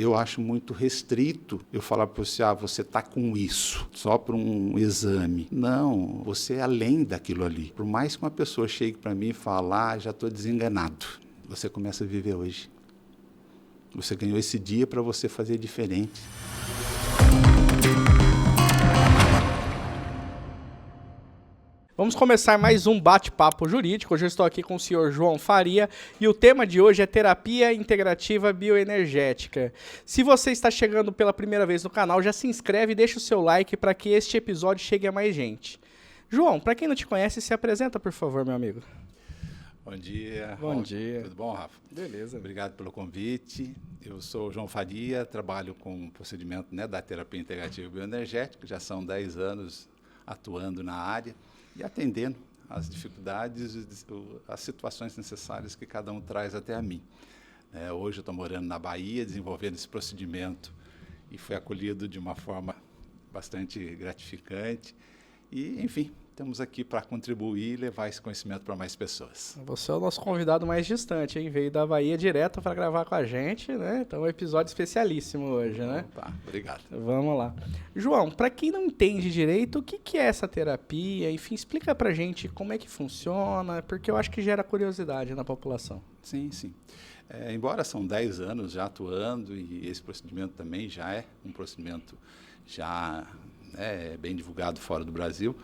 eu acho muito restrito eu falar para você, você está com isso, só para um exame. Não, você é além daquilo ali. Por mais que uma pessoa chegue para mim e fale, já estou desenganado, você começa a viver hoje. Você ganhou esse dia para você fazer diferente. Vamos começar mais um bate-papo jurídico. Hoje eu estou aqui com o senhor João Faria e o tema de hoje é terapia integrativa bioenergética. Se você está chegando pela primeira vez no canal, já se inscreve e deixa o seu like para que este episódio chegue a mais gente. João, para quem não te conhece, se apresenta, por favor, meu amigo. Bom dia. Bom dia. Tudo bom, Rafa? Beleza. Obrigado pelo convite. Eu sou o João Faria, trabalho com o procedimento da terapia integrativa bioenergética. Já são 10 anos atuando na área e atendendo às dificuldades e as situações necessárias que cada um traz até a mim. Hoje eu estou morando na Bahia, desenvolvendo esse procedimento e fui acolhido de uma forma bastante gratificante. E, enfim, estamos aqui para contribuir e levar esse conhecimento para mais pessoas. Você é o nosso convidado mais distante, hein? Veio da Bahia direto para gravar com a gente, né? Então é um episódio especialíssimo hoje, né? Opa, obrigado. Vamos lá. João, para quem não entende direito, o que é essa terapia? Enfim, explica para a gente como é que funciona, porque eu acho que gera curiosidade na população. Sim. Embora são 10 anos já atuando e esse procedimento também já é um procedimento já bem divulgado fora do Brasil,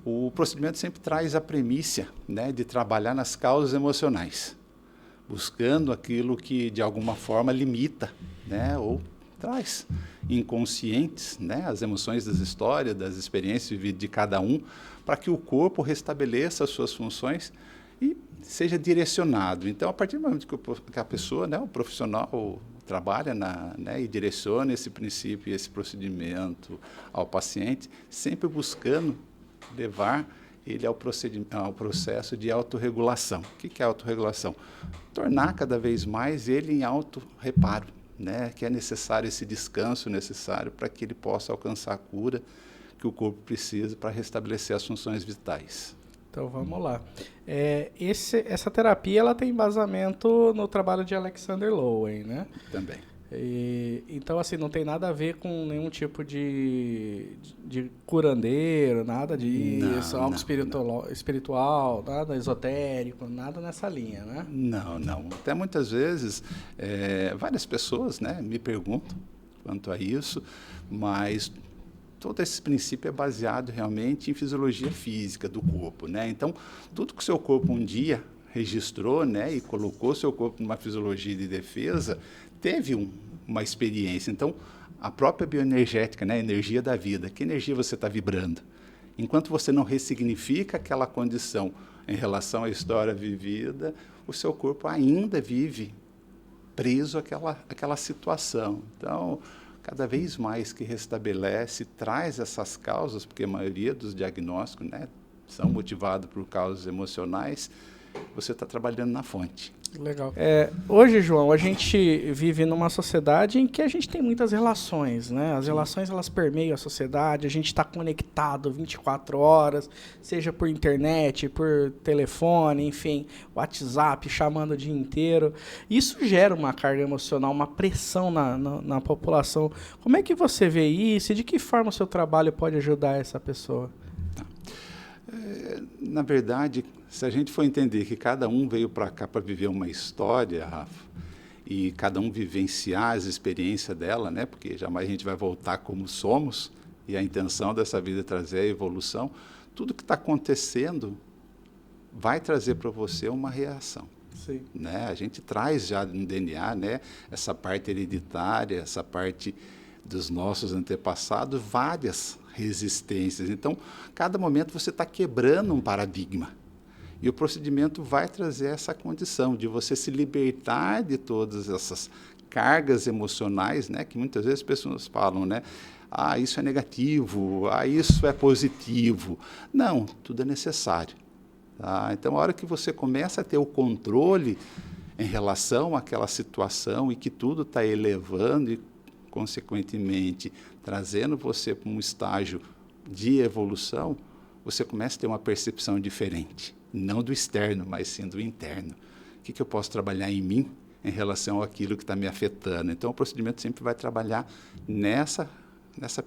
o procedimento sempre traz a premissa de trabalhar nas causas emocionais, buscando aquilo que de alguma forma limita ou traz inconscientes as emoções das histórias, das experiências vividas de cada um, para que o corpo restabeleça as suas funções e seja direcionado. Então, a partir do momento que a pessoa, o profissional, trabalha e direciona esse princípio e esse procedimento ao paciente, sempre buscando levar ele ao processo de autorregulação. O que é autorregulação? Tornar cada vez mais ele em autorreparo, que é necessário esse descanso necessário para que ele possa alcançar a cura que o corpo precisa para restabelecer as funções vitais. Então vamos lá. Essa terapia ela tem embasamento no trabalho de Alexander Lowen, né? Também. Então, assim, não tem nada a ver com nenhum tipo de curandeiro, nada disso, algo espiritual, nada esotérico, nada nessa linha, né? Não. Até muitas vezes, várias pessoas me perguntam quanto a isso, mas todo esse princípio é baseado realmente em fisiologia física do corpo, Então, tudo que o seu corpo um dia registrou, e colocou seu corpo numa fisiologia de defesa, teve uma experiência. Então, a própria bioenergética, a energia da vida, que energia você está vibrando? Enquanto você não ressignifica aquela condição em relação à história vivida, o seu corpo ainda vive preso àquela situação. Então, cada vez mais que restabelece, traz essas causas, porque a maioria dos diagnósticos são motivados por causas emocionais, você está trabalhando na fonte. Legal. Hoje, João, a gente vive numa sociedade em que a gente tem muitas relações, As relações, elas permeiam a sociedade, a gente está conectado 24 horas, seja por internet, por telefone, enfim, WhatsApp, chamando o dia inteiro. Isso gera uma carga emocional, uma pressão na população. Como é que você vê isso e de que forma o seu trabalho pode ajudar essa pessoa? Na verdade, se a gente for entender que cada um veio para cá para viver uma história, Rafa, e cada um vivenciar as experiências dela, porque jamais a gente vai voltar como somos, e a intenção dessa vida é trazer a evolução, tudo que está acontecendo vai trazer para você uma reação. Sim. A gente traz já no DNA essa parte hereditária, essa parte dos nossos antepassados, várias resistências. Então, cada momento você está quebrando um paradigma. E o procedimento vai trazer essa condição de você se libertar de todas essas cargas emocionais, que muitas vezes as pessoas falam, isso é negativo, isso é positivo. Não, tudo é necessário. Tá? Então, a hora que você começa a ter o controle em relação àquela situação e que tudo está elevando e, consequentemente, trazendo você para um estágio de evolução, você começa a ter uma percepção diferente. Não do externo, mas sim do interno. O que eu posso trabalhar em mim em relação àquilo que está me afetando. Então, o procedimento sempre vai trabalhar nessa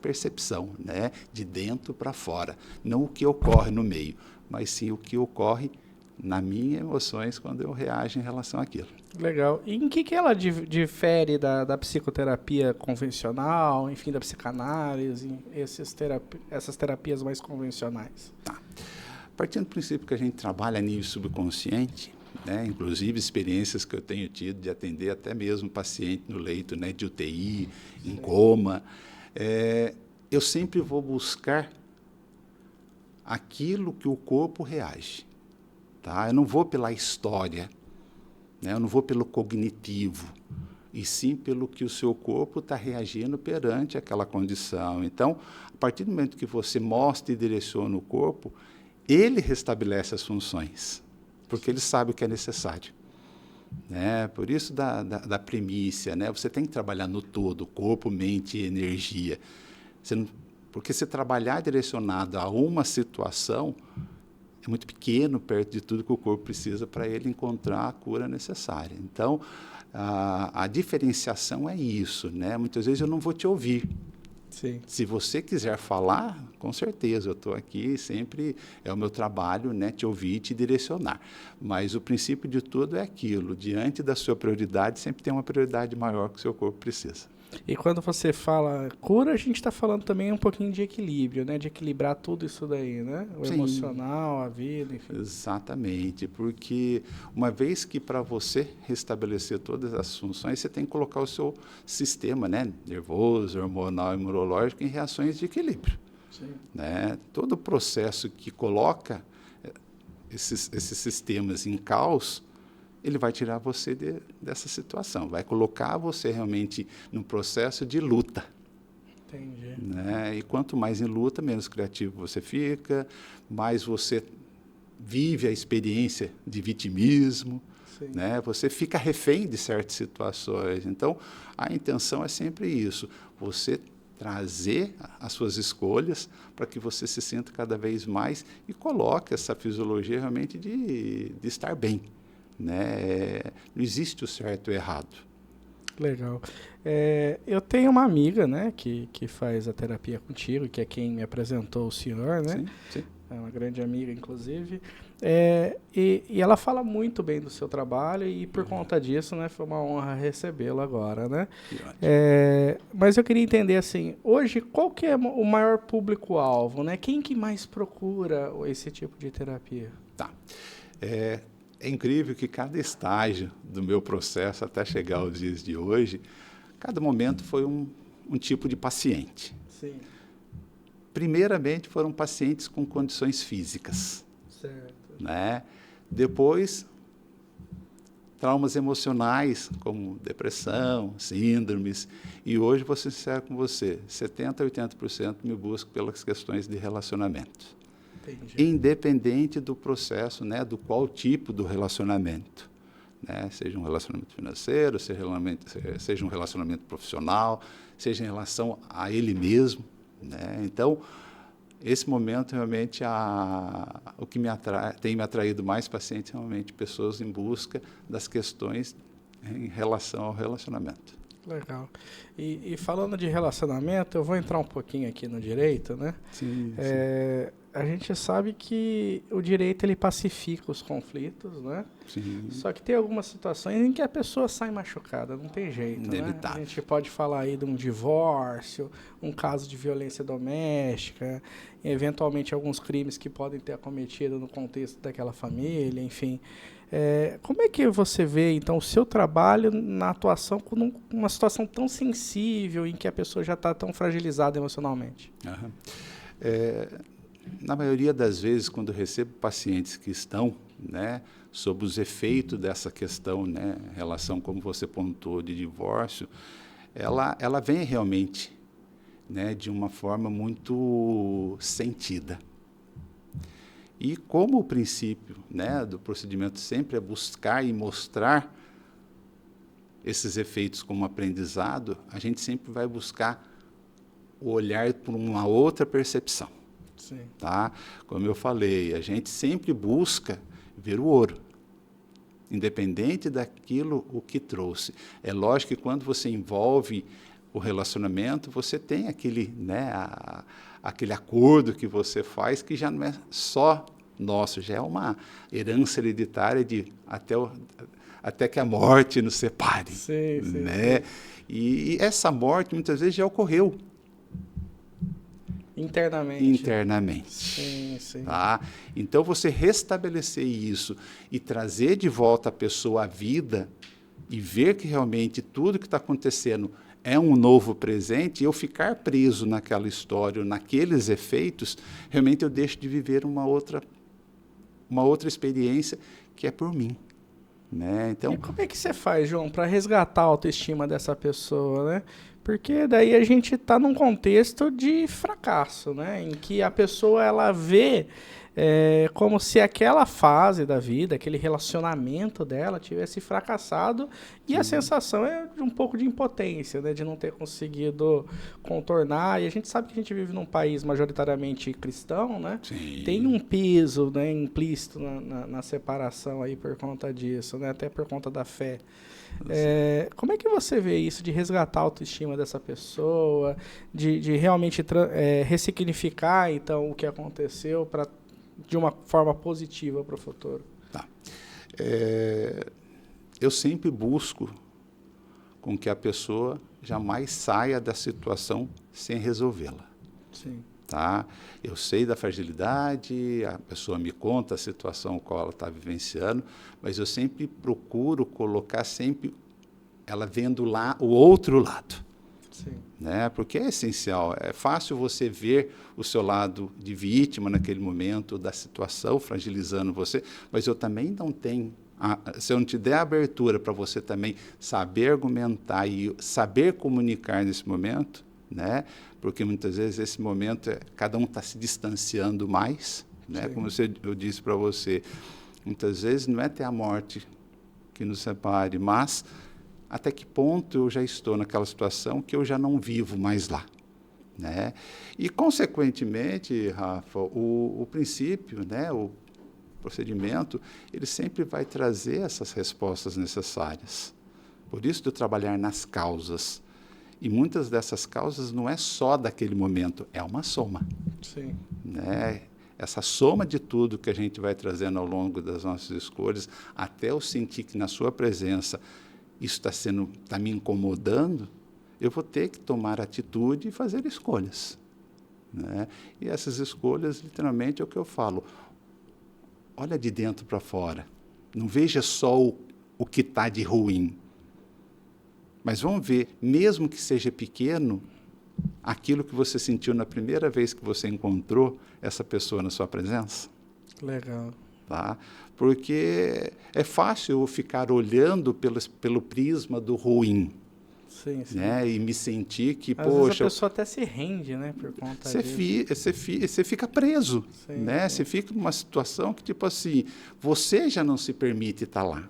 percepção, né, de dentro para fora. Não o que ocorre no meio, mas sim o que ocorre nas minhas emoções quando eu reajo em relação àquilo. Legal. E em que ela difere da psicoterapia convencional, enfim, da psicanálise, essas terapias mais convencionais? Tá. Partindo do princípio que a gente trabalha a nível subconsciente, né, inclusive experiências que eu tenho tido de atender até mesmo paciente no leito, né, de UTI, em coma, eu sempre vou buscar aquilo que o corpo reage. Tá? Eu não vou pela história, né? Eu não vou pelo cognitivo, e sim pelo que o seu corpo está reagindo perante aquela condição. Então, a partir do momento que você mostra e direciona o corpo, ele restabelece as funções, porque ele sabe o que é necessário. Né? Por isso da primícia, né? Você tem que trabalhar no todo, corpo, mente e energia. Porque se trabalhar direcionado a uma situação, é muito pequeno perto de tudo que o corpo precisa para ele encontrar a cura necessária. Então, a diferenciação é isso, né? Muitas vezes eu não vou te ouvir. Sim. Se você quiser falar, com certeza, eu estou aqui, sempre é o meu trabalho, né, te ouvir e te direcionar. Mas o princípio de tudo é aquilo, diante da sua prioridade, sempre tem uma prioridade maior que o seu corpo precisa. E quando você fala cura, a gente está falando também um pouquinho de equilíbrio, né? De equilibrar tudo isso daí, né? O Sim. Emocional, a vida, enfim. Exatamente, porque uma vez que para você restabelecer todas as funções, você tem que colocar o seu sistema, né, nervoso, hormonal e imunológico em reações de equilíbrio. Sim. Né? Todo o processo que coloca esses sistemas em caos, ele vai tirar você dessa situação, vai colocar você realmente num processo de luta. Entendi. Né? E quanto mais em luta, menos criativo você fica, mais você vive a experiência de vitimismo, né? Você fica refém de certas situações. Então, a intenção é sempre isso, você trazer as suas escolhas para que você se sinta cada vez mais e coloque essa fisiologia realmente de estar bem. Né? Não existe o certo e o errado. Legal. Eu tenho uma amiga, né, que faz a terapia contigo, que é quem me apresentou o senhor, né? Sim, sim. É uma grande amiga, inclusive. E ela fala muito bem do seu trabalho e, por conta disso, né, foi uma honra recebê-lo agora, né? Mas eu queria entender, assim, hoje, qual que é o maior público-alvo, né? Quem que mais procura esse tipo de terapia? Tá. É incrível que cada estágio do meu processo, até chegar aos dias de hoje, cada momento foi um tipo de paciente. Sim. Primeiramente, foram pacientes com condições físicas. Certo. Né? Depois, traumas emocionais, como depressão, síndromes. E hoje, vou ser sincero com você, 70% a 80% me buscam pelas questões de relacionamento. Entendi. Independente do processo, né, do qual tipo do relacionamento. Né? Seja um relacionamento financeiro, seja um relacionamento profissional, seja em relação a ele mesmo. Né? Então, esse momento, realmente, o que tem me atraído mais pacientes, realmente, pessoas em busca das questões em relação ao relacionamento. Legal. E falando de relacionamento, eu vou entrar um pouquinho aqui no direito, né? Sim, A gente sabe que o direito ele pacifica os conflitos, né? sim. Só que tem algumas situações em que a pessoa sai machucada, não tem jeito, Inevitável. né? A gente pode falar aí de um divórcio, um caso de violência doméstica, eventualmente alguns crimes que podem ter acometido no contexto daquela família, enfim. Como é que você vê, então, o seu trabalho na atuação com uma situação tão sensível em que a pessoa já está tão fragilizada emocionalmente? Uhum. Na maioria das vezes, quando eu recebo pacientes que estão, né, sob os efeitos dessa questão, né, relação, como você pontuou, de divórcio, ela vem realmente, né, de uma forma muito sentida. E como o princípio, né, do procedimento sempre é buscar e mostrar esses efeitos como aprendizado, a gente sempre vai buscar o olhar por uma outra percepção. Sim. Tá? Como eu falei, a gente sempre busca ver o ouro. independente daquilo o que trouxe. É lógico que quando você envolve o relacionamento, você tem aquele, né, aquele acordo que você faz que já não é só nosso, já é uma herança hereditária de até que a morte nos separe. Sim, né? Sim. E essa morte muitas vezes já ocorreu. Internamente. Sim. Tá? Então, você restabelecer isso e trazer de volta a pessoa à vida e ver que realmente tudo que está acontecendo é um novo presente, e eu ficar preso naquela história, naqueles efeitos, realmente eu deixo de viver uma outra experiência que é por mim. Né? Então, e como é que você faz, João, para resgatar a autoestima dessa pessoa, né? Porque daí a gente está num contexto de fracasso, né? Em que a pessoa ela vê como se aquela fase da vida, aquele relacionamento dela tivesse fracassado, e a sensação é de um pouco de impotência, né? De não ter conseguido contornar. E a gente sabe que a gente vive num país majoritariamente cristão, né? Sim. Tem um peso, né, implícito na separação aí por conta disso, né? Até por conta da fé. Como é que você vê isso de resgatar a autoestima dessa pessoa, de realmente ressignificar então o que aconteceu de uma forma positiva para o futuro? Tá. Eu sempre busco com que a pessoa jamais saia da situação sem resolvê-la. Sim. Tá? Eu sei da fragilidade, a pessoa me conta a situação qual ela está vivenciando, mas eu sempre procuro colocar sempre ela vendo lá o outro lado. Sim. Né? Porque é essencial, é fácil você ver o seu lado de vítima naquele momento da situação fragilizando você, mas eu também não tenho, se eu não te der a abertura para você também saber argumentar e saber comunicar nesse momento, né? Porque muitas vezes esse momento cada um está se distanciando mais, né? Como eu disse para você, muitas vezes não é até a morte que nos separe, mas até que ponto eu já estou naquela situação que eu já não vivo mais lá, né? E, consequentemente, Rafa, o princípio, né, o procedimento, ele sempre vai trazer essas respostas necessárias. Por isso, de eu trabalhar nas causas. E muitas dessas causas não é só daquele momento, é uma soma. Sim. Né? Essa soma de tudo que a gente vai trazendo ao longo das nossas escolhas, até eu sentir que na sua presença isso está me incomodando, eu vou ter que tomar atitude e fazer escolhas. Né? E essas escolhas, literalmente, é o que eu falo. Olha de dentro para fora. Não veja só o que está de ruim. Mas vamos ver, mesmo que seja pequeno, aquilo que você sentiu na primeira vez que você encontrou essa pessoa na sua presença. Legal. Tá? Porque é fácil eu ficar olhando pelo prisma do ruim. Sim. Né? E me sentir que, às vezes a pessoa até se rende, né, por conta disso. Você fica preso. Sim, né? sim. Você fica numa situação que, tipo assim, você já não se permite estar lá.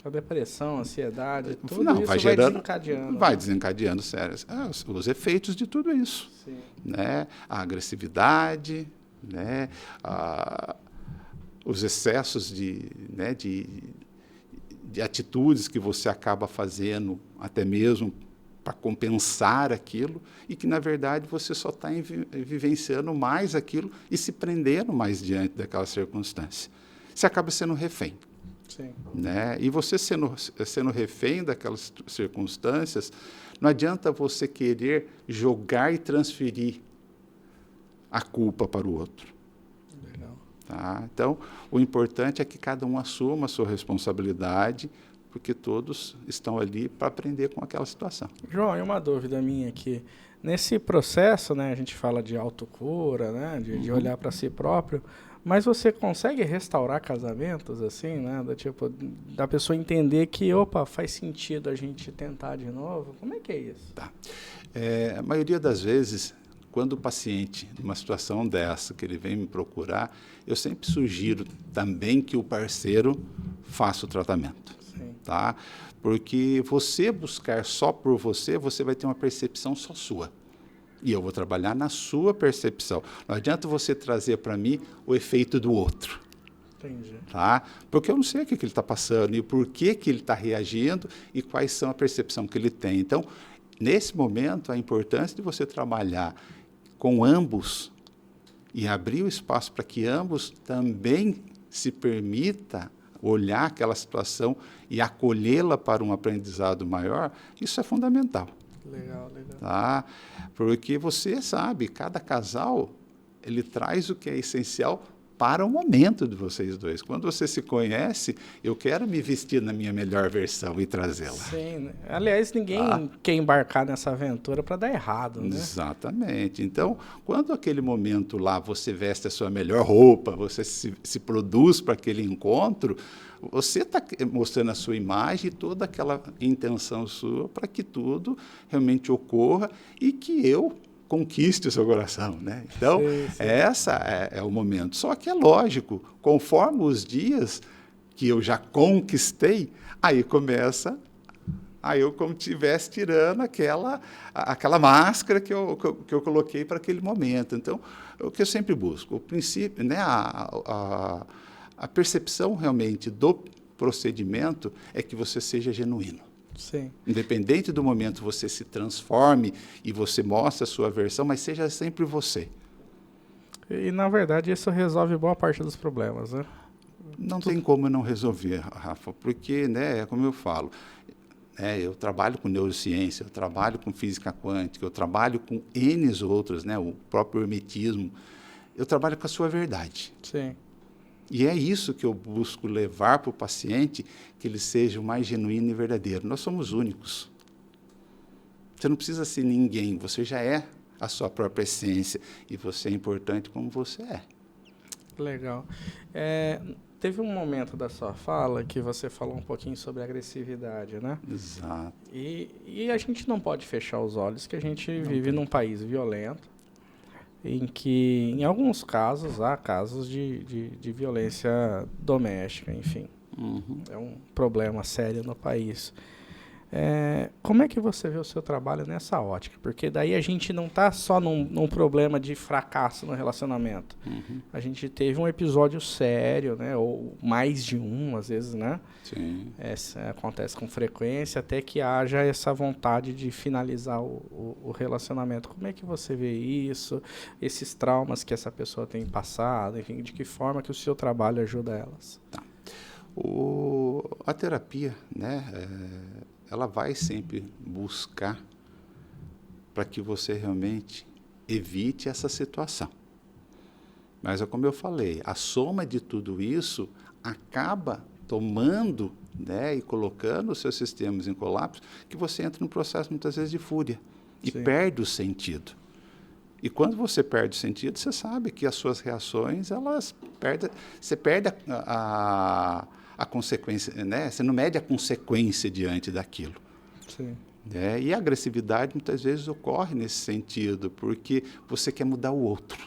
A depressão, a ansiedade, tudo não, isso vai gerando, desencadeando. vai né? desencadeando sérios, os efeitos de tudo isso. Sim. Né? A agressividade, né? Os excessos de atitudes que você acaba fazendo, até mesmo para compensar aquilo, e que, na verdade, você só está vivenciando mais aquilo e se prendendo mais diante daquela circunstância. Você acaba sendo refém. Sim. Né? E você sendo refém daquelas circunstâncias, não adianta você querer jogar e transferir a culpa para o outro. Legal. Tá? Então, o importante é que cada um assuma a sua responsabilidade, porque todos estão ali para aprender com aquela situação. João, e uma dúvida minha aqui. Nesse processo, né, a gente fala de autocura, né, de olhar para si próprio, mas você consegue restaurar casamentos assim, né, da pessoa entender que, opa, faz sentido a gente tentar de novo? Como é que é isso? Tá. A maioria das vezes, quando o paciente, numa situação dessa, que ele vem me procurar, eu sempre sugiro também que o parceiro faça o tratamento. Sim. Tá? Porque você buscar só por você, você vai ter uma percepção só sua. E eu vou trabalhar na sua percepção. Não adianta você trazer para mim o efeito do outro. Entendi. Tá? Porque eu não sei o que ele está passando e por que ele está reagindo e quais são a percepção que ele tem. Então, nesse momento, a importância de você trabalhar com ambos e abrir o espaço para que ambos também se permita olhar aquela situação e acolhê-la para um aprendizado maior, isso é fundamental. Legal, legal. Tá? Porque você sabe, cada casal, ele traz o que é essencial para o momento de vocês dois. Quando você se conhece, eu quero me vestir na minha melhor versão e trazê-la. Sim, né? Aliás, ninguém quer embarcar nessa aventura para dar errado, né? Exatamente. Então, quando aquele momento lá você veste a sua melhor roupa, você se produz para aquele encontro, você está mostrando a sua imagem e toda aquela intenção sua para que tudo realmente ocorra e que eu conquiste o seu coração, né? Então, sim. Essa é o momento. Só que é lógico, conforme os dias que eu já conquistei, aí começa, aí eu como estivesse tirando aquela máscara que eu coloquei para aquele momento. Então, o que eu sempre busco, o princípio, né, a percepção realmente do procedimento é que você seja genuíno. Sim. Independente do momento, você se transforme e você mostre a sua versão, mas seja sempre você. E, na verdade, isso resolve boa parte dos problemas, né? Não tem como não resolver, Rafa, porque, né, como eu falo, eu trabalho com neurociência, eu trabalho com física quântica, eu trabalho com N outras, né, o próprio hermetismo, eu trabalho com a sua verdade. Sim. E é isso que eu busco levar para o paciente, que ele seja o mais genuíno e verdadeiro. Nós somos únicos. Você não precisa ser ninguém, você já é a sua própria essência e você é importante como você é. Legal. Teve um momento da sua fala que você falou um pouquinho sobre agressividade, né? Exato. E a gente não pode fechar os olhos que a gente vive num país violento, em que, em alguns casos, há casos de violência doméstica, enfim. Uhum. É um problema sério no país. Como é que você vê o seu trabalho nessa ótica? Porque daí a gente não está só num problema de fracasso no relacionamento. Uhum. A gente teve um episódio sério, né? Ou mais de um, às vezes, né? Sim. Acontece com frequência, até que haja essa vontade de finalizar o relacionamento. Como é que você vê isso? Esses traumas que essa pessoa tem passado? Enfim, de que forma que o seu trabalho ajuda elas? Tá. A terapia, né? Ela vai sempre buscar para que você realmente evite essa situação. Mas, como eu falei, a soma de tudo isso acaba tomando, né, e colocando os seus sistemas em colapso, que você entra num processo, muitas vezes, de fúria e Sim. perde o sentido. E quando você perde o sentido, você sabe que as suas reações, você perde a consequência, né? Você não mede a consequência diante daquilo. Sim. E a agressividade muitas vezes ocorre nesse sentido, porque você quer mudar o outro.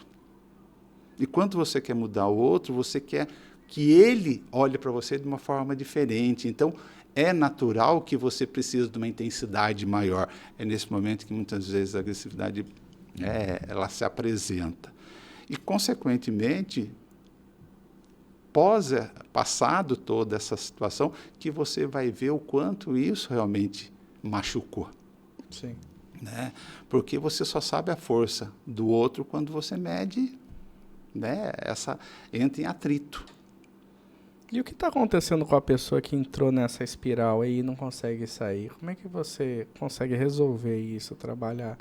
E quando você quer mudar o outro, você quer que ele olhe para você de uma forma diferente. Então, é natural que você precise de uma intensidade maior. É nesse momento que muitas vezes a agressividade ela se apresenta. E, consequentemente, passado toda essa situação, que você vai ver o quanto isso realmente machucou. Sim. Né? Porque você só sabe a força do outro quando você mede, né, entra em atrito. E o que está acontecendo com a pessoa que entrou nessa espiral aí e não consegue sair? Como é que você consegue resolver isso, trabalhar?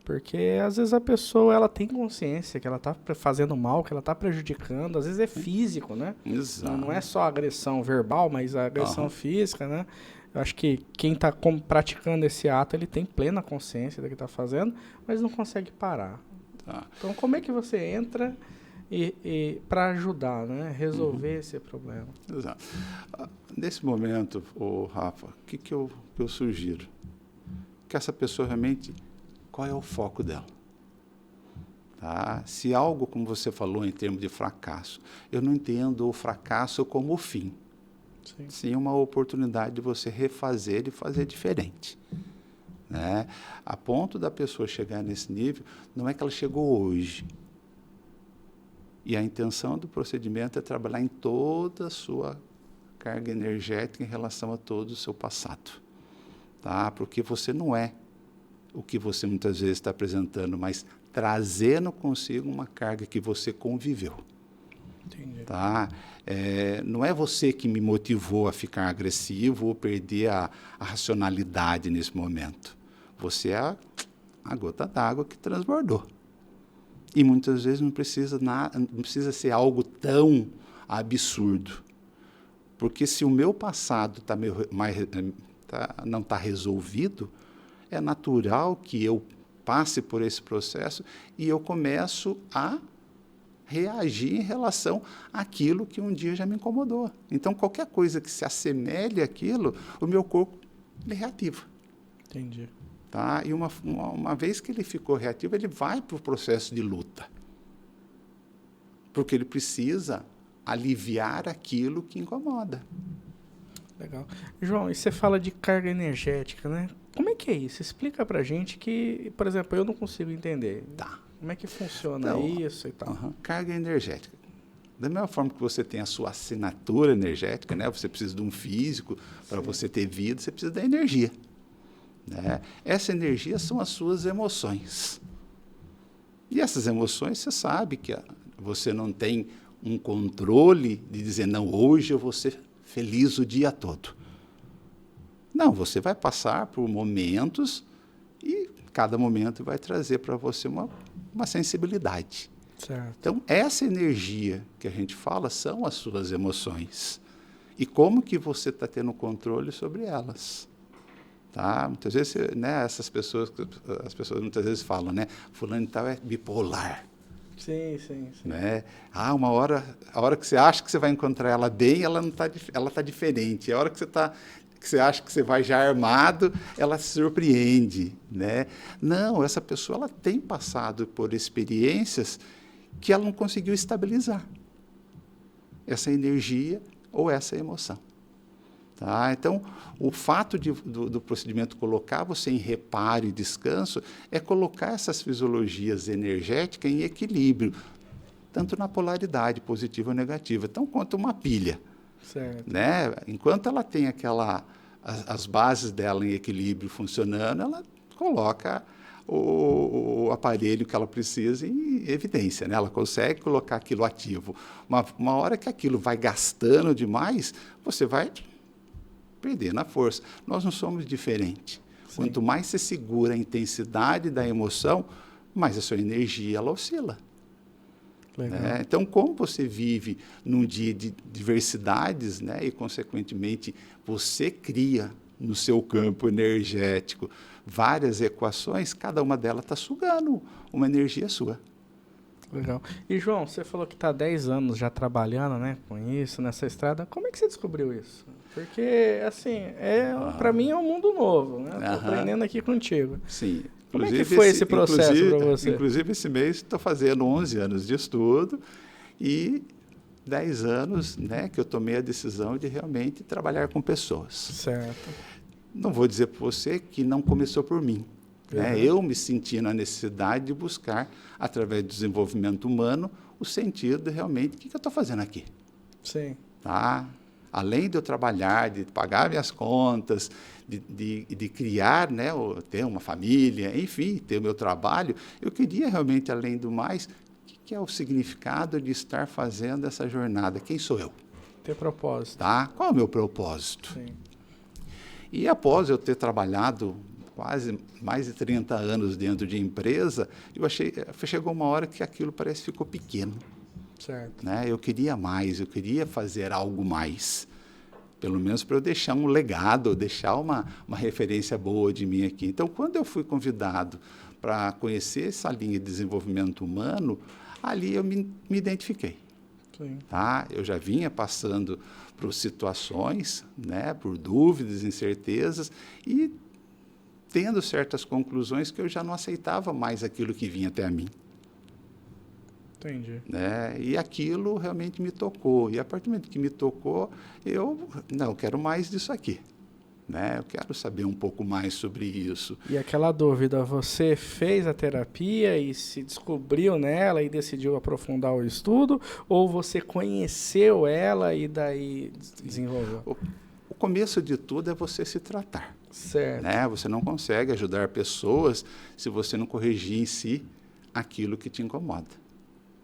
Porque às vezes a pessoa ela tem consciência que ela está fazendo mal, que ela está prejudicando, às vezes é físico, né? Exato. Não é só agressão verbal, mas a agressão física, né? Eu acho que quem está praticando esse ato, ele tem plena consciência do que está fazendo, mas não consegue parar. Tá. Então, como é que você entra para ajudar, né? Resolver esse problema? Exato. Nesse momento, Rafa, o que eu sugiro? Que essa pessoa realmente... Qual é o foco dela? Tá? Se algo, como você falou, em termos de fracasso, eu não entendo o fracasso como o fim. Sim, uma oportunidade de você refazer e fazer diferente. Né? A ponto da pessoa chegar nesse nível, não é que ela chegou hoje. E a intenção do procedimento é trabalhar em toda a sua carga energética em relação a todo o seu passado. Tá? Porque você não é o que você muitas vezes está apresentando, mas trazendo consigo uma carga que você conviveu. Entendi. Tá? Não é você que me motivou a ficar agressivo ou perder a racionalidade nesse momento. Você é a gota d'água que transbordou. E muitas vezes não precisa ser algo tão absurdo. Porque se o meu passado não está resolvido, é natural que eu passe por esse processo e eu começo a reagir em relação àquilo que um dia já me incomodou. Então, qualquer coisa que se assemelhe àquilo, o meu corpo ele reativa. Entendi. Tá? E uma vez que ele ficou reativo, ele vai para o processo de luta. Porque ele precisa aliviar aquilo que incomoda. Legal. João, e você fala de carga energética, né? Como é que é isso? Explica pra gente que, por exemplo, eu não consigo entender. Tá. Como é que funciona Então, isso e tal? Carga energética. Da mesma forma que você tem a sua assinatura energética, né? Você precisa de um físico para você ter vida, você precisa da energia. Né? Essa energia são as suas emoções. E essas emoções, você sabe que você não tem um controle de dizer, não, hoje eu vou ser feliz o dia todo. Não, você vai passar por momentos e cada momento vai trazer para você uma sensibilidade. Certo. Então, essa energia que a gente fala são as suas emoções. E como que você está tendo controle sobre elas. Tá? Muitas vezes, né, as pessoas muitas vezes falam, né, fulano de tal é bipolar. Sim. Né? A hora que você acha que você vai encontrar ela bem, ela está diferente. A hora que você acha que você vai já armado, ela se surpreende. Né? Não, essa pessoa ela tem passado por experiências que ela não conseguiu estabilizar. Essa energia ou essa emoção. Tá? Então, o fato do procedimento colocar você em reparo e descanso é colocar essas fisiologias energéticas em equilíbrio, tanto na polaridade positiva ou negativa, então quanto uma pilha. Certo. Né? Enquanto ela tem as bases dela em equilíbrio funcionando, ela coloca o aparelho que ela precisa em evidência, né? Ela consegue colocar aquilo ativo. Uma hora que aquilo vai gastando demais, você vai perder na força. Nós não somos diferentes. Sim. Quanto mais você segura a intensidade da emoção, mais a sua energia ela oscila. Né? Então, como você vive num dia de diversidades, né, e, consequentemente, você cria no seu campo energético várias equações, cada uma delas está sugando uma energia sua. Legal. E, João, você falou que está há 10 anos já trabalhando, né, com isso, nessa estrada. Como é que você descobriu isso? Porque, assim, para mim é um mundo novo, né? Estou aprendendo aqui contigo. Sim. Como é que foi esse processo para você? Inclusive, esse mês estou fazendo 11 anos de estudo e 10 anos, né, que eu tomei a decisão de realmente trabalhar com pessoas. Certo. Não vou dizer para você que não começou por mim. Né? Eu me senti na necessidade de buscar, através do desenvolvimento humano, o sentido de realmente, o que eu estou fazendo aqui? Sim. Tá? Além de eu trabalhar, de pagar minhas contas, de criar, né, ter uma família, enfim, ter o meu trabalho, eu queria realmente, além do mais, o que é o significado de estar fazendo essa jornada? Quem sou eu? Ter propósito. Tá? Qual é o meu propósito? Sim. E após eu ter trabalhado quase mais de 30 anos dentro de empresa, chegou uma hora que aquilo parece que ficou pequeno. Certo. Né? Eu queria mais, eu queria fazer algo mais. Pelo menos para eu deixar um legado, deixar uma referência boa de mim aqui. Então, quando eu fui convidado para conhecer essa linha de desenvolvimento humano, ali eu me identifiquei. Sim. Tá? Eu já vinha passando por situações, né, por dúvidas, incertezas, e tendo certas conclusões que eu já não aceitava mais aquilo que vinha até a mim. Entendi. Né? E aquilo realmente me tocou. E a partir do momento que me tocou, eu quero mais disso aqui. né? Eu quero saber um pouco mais sobre isso. E aquela dúvida, você fez a terapia e se descobriu nela e decidiu aprofundar o estudo, ou você conheceu ela e daí desenvolveu? O começo de tudo é você se tratar. Certo. Né? Você não consegue ajudar pessoas se você não corrigir em si aquilo que te incomoda.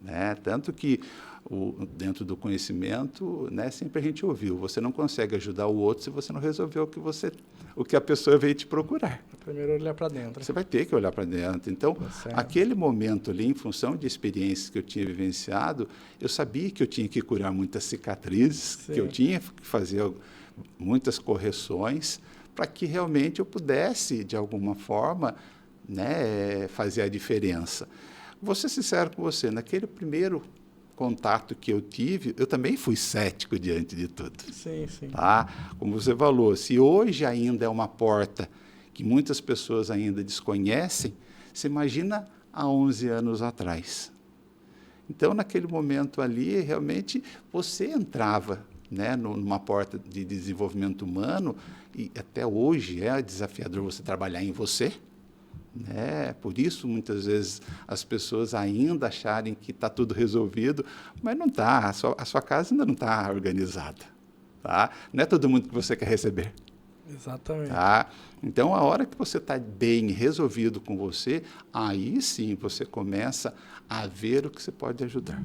Né? Tanto que dentro do conhecimento, né, sempre a gente ouviu, você não consegue ajudar o outro se você não resolveu o que a pessoa veio te procurar. Primeiro olhar para dentro. Você vai ter que olhar para dentro. Então, aquele momento ali, em função de experiências que eu tinha vivenciado, eu sabia que eu tinha que curar muitas cicatrizes, que eu tinha que fazer muitas correções para que realmente eu pudesse, de alguma forma, né, fazer a diferença. Vou ser sincero com você, naquele primeiro contato que eu tive, eu também fui cético diante de tudo. Sim, sim. Tá? Como você falou, se hoje ainda é uma porta que muitas pessoas ainda desconhecem, você imagina há 11 anos atrás. Então, naquele momento ali, realmente, você entrava, né, numa porta de desenvolvimento humano, e até hoje é desafiador você trabalhar em você. Né? Por isso, muitas vezes, as pessoas ainda acharem que está tudo resolvido, mas não está, a sua casa ainda não está organizada. Tá? Não é todo mundo que você quer receber. Exatamente. Tá? Então, a hora que você está bem resolvido com você, aí sim você começa a ver o que você pode ajudar.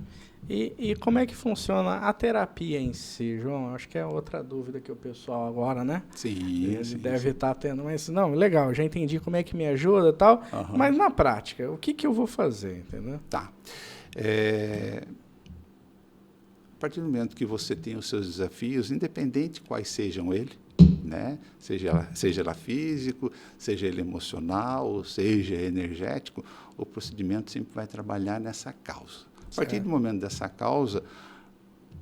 E como é que funciona a terapia em si, João? Acho que é outra dúvida que o pessoal agora, né? Sim, Ele sim, deve estar tendo, mas não, legal, já entendi como é que me ajuda e tal, mas na prática, o que eu vou fazer, entendeu? Tá. A partir do momento que você tem os seus desafios, independente quais sejam eles, né? Seja ela físico, seja ele emocional, seja energético, o procedimento sempre vai trabalhar nessa causa. A partir do momento dessa causa,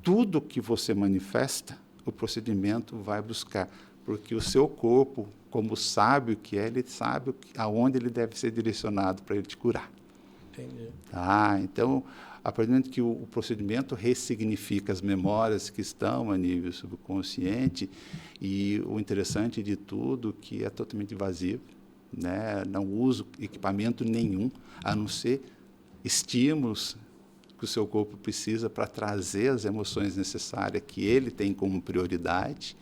tudo que você manifesta, o procedimento vai buscar, porque o seu corpo, como sábio que é, ele sabe aonde ele deve ser direcionado para ele te curar. Entendi. Tá? Então, a partir do momento que o procedimento ressignifica as memórias que estão a nível subconsciente, e o interessante de tudo que é totalmente invasivo, né? Não uso equipamento nenhum, a não ser estímulos que o seu corpo precisa para trazer as emoções necessárias que ele tem como prioridade,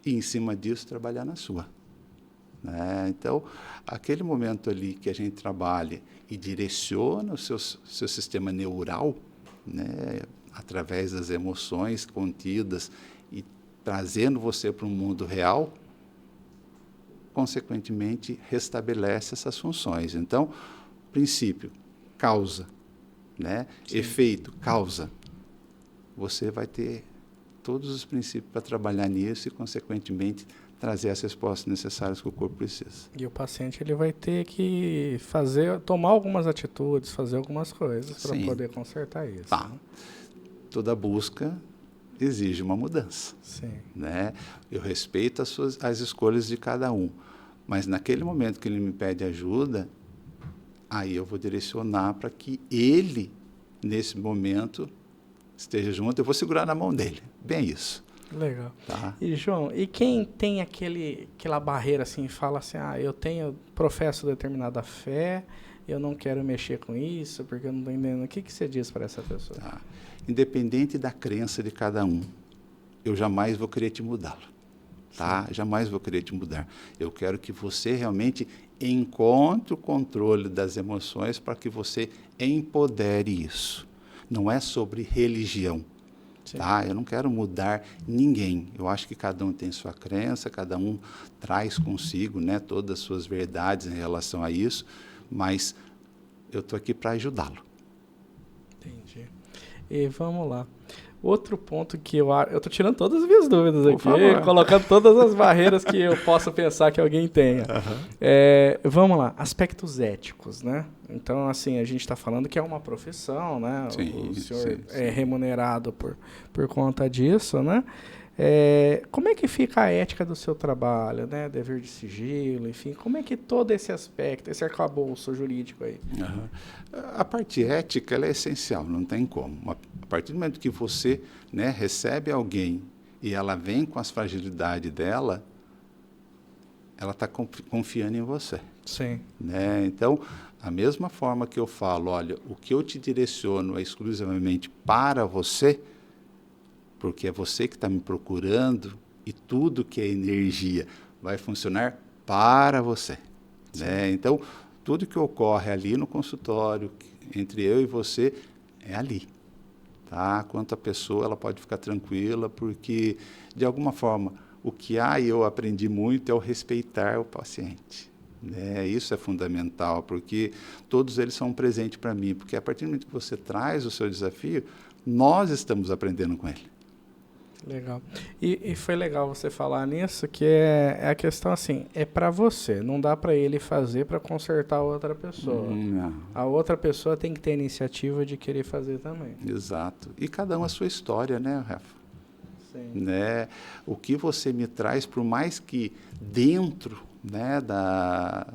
e, em cima disso, trabalhar na sua. Né? Então, aquele momento ali que a gente trabalha e direciona o seu sistema neural, né, através das emoções contidas e trazendo você para um mundo real, consequentemente, restabelece essas funções. Então, princípio, causa, né? Efeito, causa. Você vai ter todos os princípios para trabalhar nisso e, consequentemente, trazer as respostas necessárias que o corpo precisa. E o paciente ele vai ter que tomar algumas atitudes, fazer algumas coisas para poder consertar isso. Tá. Né? Toda busca exige uma mudança. Sim. Né? Eu respeito as escolhas de cada um, mas naquele momento que ele me pede ajuda, aí eu vou direcionar para que ele, nesse momento, esteja junto. Eu vou segurar na mão dele. Bem isso. Legal. Tá? E, João, e quem tem aquela barreira assim, fala assim, professo determinada fé, eu não quero mexer com isso, porque eu não estou entendendo. O que você diz para essa pessoa? Tá. Independente da crença de cada um, eu jamais vou querer te mudá-lo. Tá? Jamais vou querer te mudar. Eu quero que você realmente encontre o controle das emoções para que você empodere isso. Não é sobre religião. Tá? Eu não quero mudar ninguém. Eu acho que cada um tem sua crença, cada um traz consigo, né, todas as suas verdades em relação a isso, mas eu estou aqui para ajudá-lo. Entendi. E vamos lá. Outro ponto que eu estou tirando todas as minhas dúvidas aqui, colocando todas as barreiras que eu possa pensar que alguém tenha. Vamos lá, aspectos éticos, né? Então, assim, a gente está falando que é uma profissão, né? O senhor é remunerado por conta disso, né? Como é que fica a ética do seu trabalho, né? Dever de sigilo, enfim, como é que todo esse aspecto, esse arcabouço jurídico aí? A parte ética ela é essencial, não tem como. A partir do momento que você, né, recebe alguém e ela vem com as fragilidades dela, ela está confiando em você. Sim. Né? Então, a mesma forma que eu falo, olha, o que eu te direciono é exclusivamente para você, porque é você que está me procurando e tudo que é energia vai funcionar para você. Né? Então, tudo que ocorre ali no consultório, entre eu e você, é ali. Tá? Quanto a pessoa, ela pode ficar tranquila, porque, de alguma forma, o que eu aprendi muito é o respeitar o paciente. Né? Isso é fundamental, porque todos eles são um presente para mim, porque a partir do momento que você traz o seu desafio, nós estamos aprendendo com ele. Legal. E foi legal você falar nisso, que é a questão assim, é para você, não dá para ele fazer para consertar a outra pessoa. Não. A outra pessoa tem que ter a iniciativa de querer fazer também. Exato. E cada um a sua história, né, Rafa? Sim. Né? O que você me traz, por mais que dentro, né, da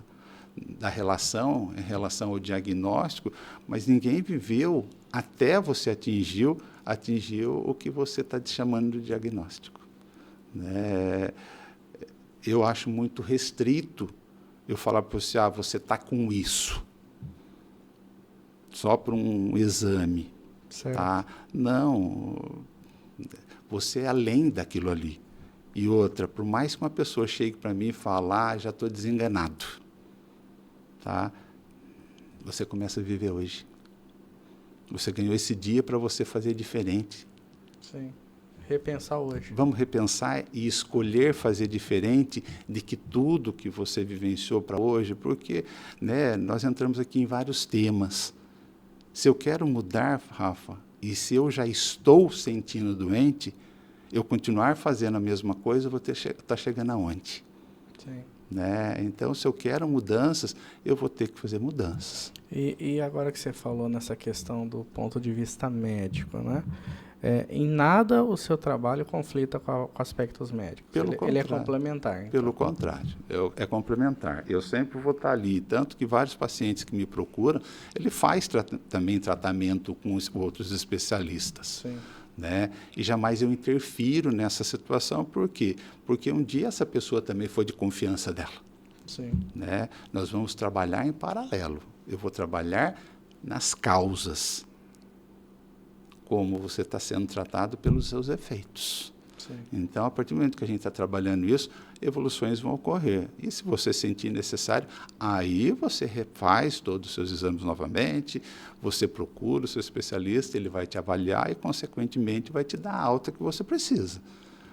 relação, em relação ao diagnóstico, mas ninguém viveu até você atingiu o que você está chamando de diagnóstico. Né? Eu acho muito restrito eu falar para você, você está com isso, só para um exame. Certo. Tá? Não, você é além daquilo ali. E outra, por mais que uma pessoa chegue para mim e fale, já estou desenganado, tá? Você começa a viver hoje. Você ganhou esse dia para você fazer diferente. Sim. Repensar hoje. Vamos repensar e escolher fazer diferente de que tudo que você vivenciou para hoje, porque, né, nós entramos aqui em vários temas. Se eu quero mudar, Rafa, e se eu já estou sentindo doente, eu continuar fazendo a mesma coisa, eu vou estar chegando aonde? Sim. Né? Então, se eu quero mudanças, eu vou ter que fazer mudanças. E agora que você falou nessa questão do ponto de vista médico, né? Em nada o seu trabalho conflita com aspectos médicos. Ele é complementar. Então. Pelo contrário, é complementar. Eu sempre vou estar ali, tanto que vários pacientes que me procuram, ele faz também tratamento com os outros especialistas. Sim. Né? E jamais eu interfiro nessa situação, por quê? Porque um dia essa pessoa também foi de confiança dela. Sim. Né? Nós vamos trabalhar em paralelo. Eu vou trabalhar nas causas, como você está sendo tratado pelos seus efeitos. Sim. Então, a partir do momento que a gente está trabalhando isso, evoluções vão ocorrer. E se você sentir necessário, aí você refaz todos os seus exames novamente, você procura o seu especialista, ele vai te avaliar e, consequentemente, vai te dar a alta que você precisa.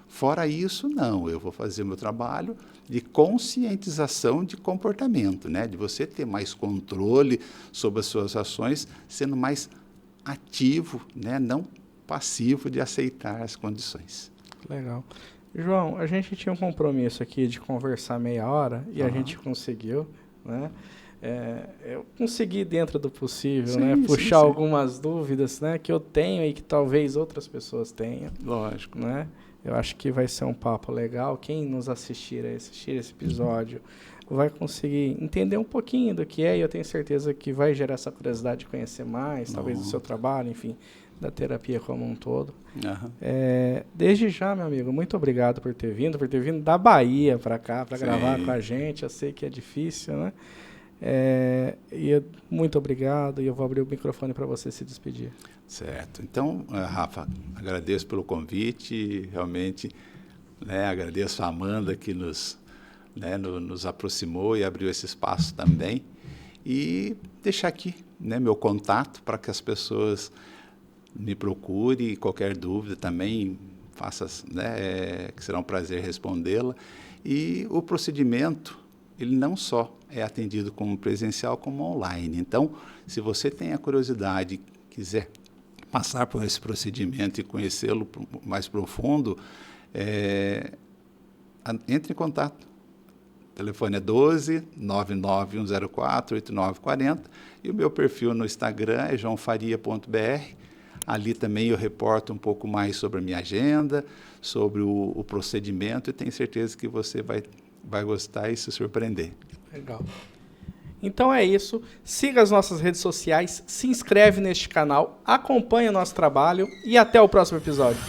Fora isso, não. Eu vou fazer meu trabalho de conscientização de comportamento, né? De você ter mais controle sobre as suas ações, sendo mais ativo, né? Não passivo de aceitar as condições. Legal. João, a gente tinha um compromisso aqui de conversar meia hora e a gente conseguiu, né? Eu consegui, dentro do possível, né, puxar algumas dúvidas, né, que eu tenho e que talvez outras pessoas tenham. Lógico. Né? Eu acho que vai ser um papo legal. Quem nos assistir esse episódio vai conseguir entender um pouquinho do que é, e eu tenho certeza que vai gerar essa curiosidade de conhecer mais, talvez do seu trabalho, enfim, da terapia como um todo. Desde já, meu amigo, muito obrigado por ter vindo da Bahia para cá, para gravar com a gente. Eu sei que é difícil, né? Muito obrigado, e eu vou abrir o microfone para você se despedir. Certo. Então, Rafa, agradeço pelo convite, realmente, né, agradeço a Amanda que nos aproximou e abriu esse espaço também, e deixar aqui, né, meu contato para que as pessoas me procurem, qualquer dúvida também faça, né, que será um prazer respondê-la. E o procedimento, ele não só é atendido como presencial, como online. Então, se você tem a curiosidade, quiser passar por esse procedimento e conhecê-lo mais profundo, entre em contato. O telefone é 12-99104-8940 e o meu perfil no Instagram é joaofaria.br. Ali também eu reporto um pouco mais sobre a minha agenda, sobre o procedimento, e tenho certeza que você vai gostar e se surpreender. Legal. Então é isso. Siga as nossas redes sociais, se inscreve neste canal, acompanhe o nosso trabalho e até o próximo episódio.